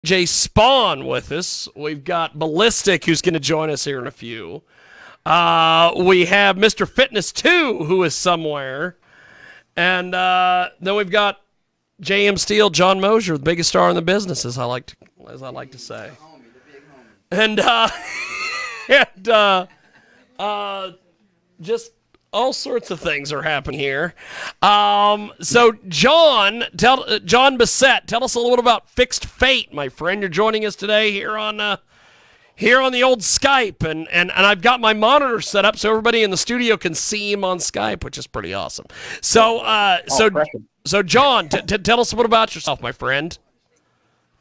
J Spawn with us. We've got Ballistic, who's going to join us here in a few. We have Mr. Fitness 2, who is somewhere. And then we've got J.M. Steele, John Mosier, the biggest star in the business, as I like to say. And just all sorts of things are happening here. So John Bissett, tell us a little bit about Fixed Fate, my friend. You're joining us today here on the old Skype, and I've got my monitor set up so everybody in the studio can see him on Skype, which is pretty awesome. So John, tell us a bit about yourself, my friend.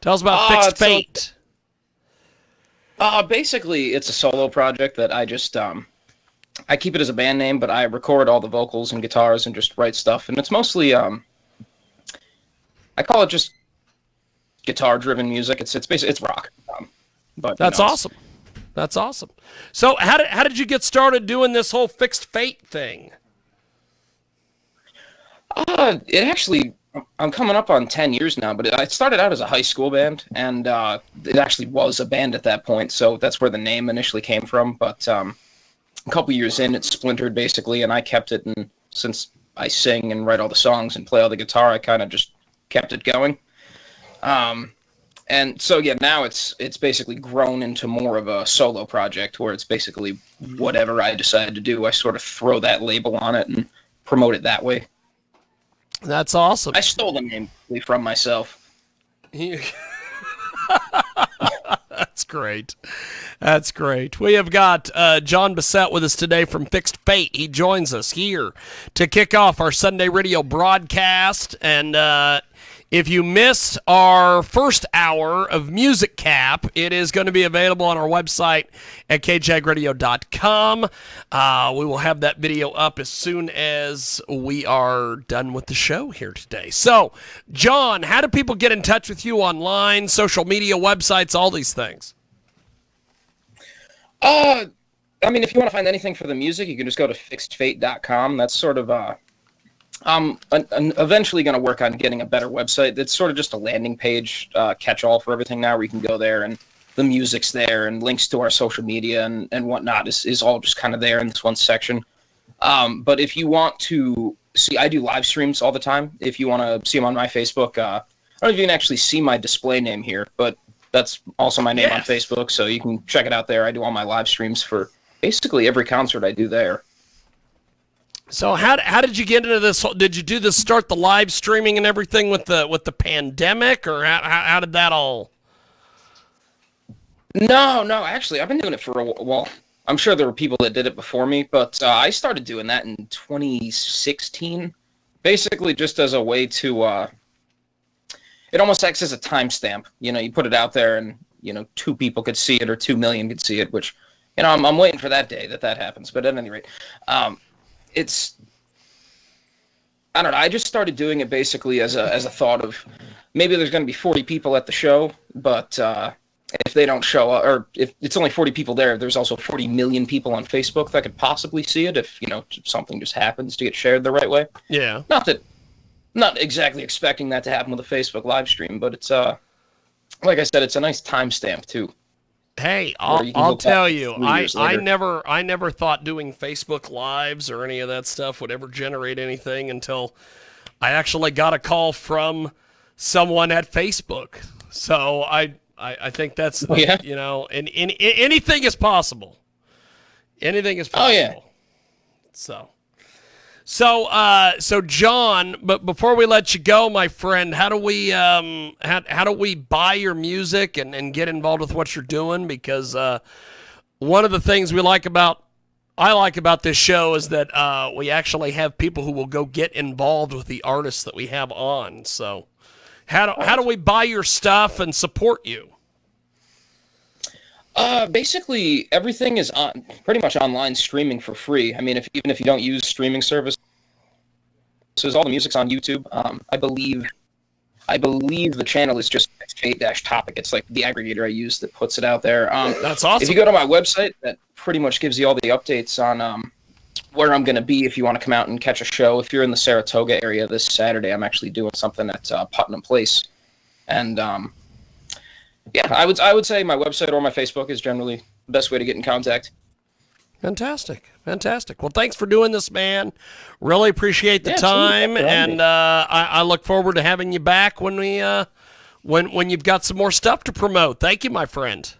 Tell us about Fixed Fate. Basically, it's a solo project that I just I keep it as a band name, but I record all the vocals and guitars and just write stuff, and it's mostly I call it just guitar-driven music. It's basically it's rock. But That's awesome. That's awesome. So how did you get started doing this whole Fixed Fate thing? It actually, I'm coming up on 10 years now, but it started out as a high school band, and it actually was a band at that point, so that's where the name initially came from. But a couple years in, it splintered basically, and I kept it, and since I sing and write all the songs and play all the guitar, I kind of just kept it going. And so, yeah, now it's basically grown into more of a solo project where it's basically whatever I decide to do, I sort of throw that label on it and promote it that way. That's awesome. I stole the name from myself. That's great. That's great. We have got John Bissett with us today from Fixed Fate. He joins us here to kick off our Sunday radio broadcast. And if you missed our first hour of Music Cap, it is going to be available on our website at kjagradio.com. We will have that video up as soon as we are done with the show here today. So, John, how do people get in touch with you online, social media, websites, all these things? I mean, if you want to find anything for the music, you can just go to fixedfate.com. That's sort of I'm eventually going to work on getting a better website. It's sort of just a landing page catch-all for everything now, where you can go there and the music's there and links to our social media and whatnot is all just kind of there in this one section. But if you want to see, I do live streams all the time. If you want to see them on my Facebook, I don't know if you can actually see my display name here, but that's also my name on Facebook, so you can check it out there. I do all my live streams for basically every concert I do there. So how did you get into this? Did you do this, start the live streaming and everything with the pandemic, or how did that all? No, actually, I've been doing it for a while. I'm sure there were people that did it before me, but I started doing that in 2016, basically just as a way to. It almost acts as a timestamp. You know, you put it out there, and 2 people could see it or 2 million could see it, which, I'm waiting for that day that happens. But at any rate, it's, I don't know, I just started doing it basically as a thought of maybe there's going to be 40 people at the show, but if they don't show up, or if it's only 40 people there's also 40 million people on Facebook that could possibly see it if something just happens to get shared the right way. Yeah. Not exactly expecting that to happen with a Facebook live stream, but it's like I said, it's a nice timestamp too. Hey, I'll tell you, I never thought doing Facebook Lives or any of that stuff would ever generate anything until I actually got a call from someone at Facebook. So I think that's and anything is possible. Anything is possible. Oh yeah. So John, but before we let you go, my friend, how do we buy your music and get involved with what you're doing? Because one of the things I like about this show is that we actually have people who will go get involved with the artists that we have on. So how do we buy your stuff and support you? Basically everything is pretty much online streaming for free. I mean, even if you don't use streaming services, all the music's on YouTube. I believe the channel is just Fate-Topic. It's like the aggregator I use that puts it out there. That's awesome. If you go to my website, that pretty much gives you all the updates on where I'm going to be if you want to come out and catch a show. If you're in the Saratoga area this Saturday, I'm actually doing something at Putnam Place. And Yeah, I would say my website or my Facebook is generally the best way to get in contact. Fantastic. Fantastic. Well, thanks for doing this, man. Really appreciate the Yeah, absolutely. Thanks time, for having and me. I look forward to having you back when we when you've got some more stuff to promote. Thank you, my friend.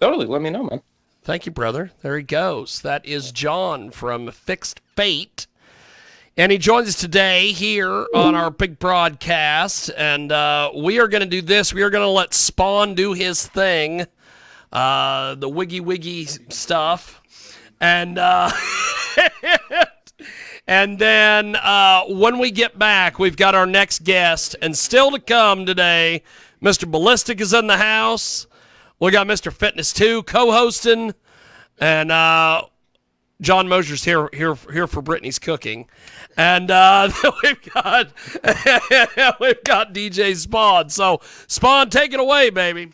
Totally. Let me know, man. Thank you, brother. There he goes. That is John from Fixed Fate. And he joins us today here on our big broadcast. And we are going to do this. We are going to let Spawn do his thing, the wiggy wiggy stuff. And and then when we get back, we've got our next guest. And still to come today, Mr. Ballistic is in the house. We got Mr. Fitness 2 co-hosting. And John Mosier's here for Brittany's cooking. And we've got DJ Spawn. So Spawn, take it away, baby.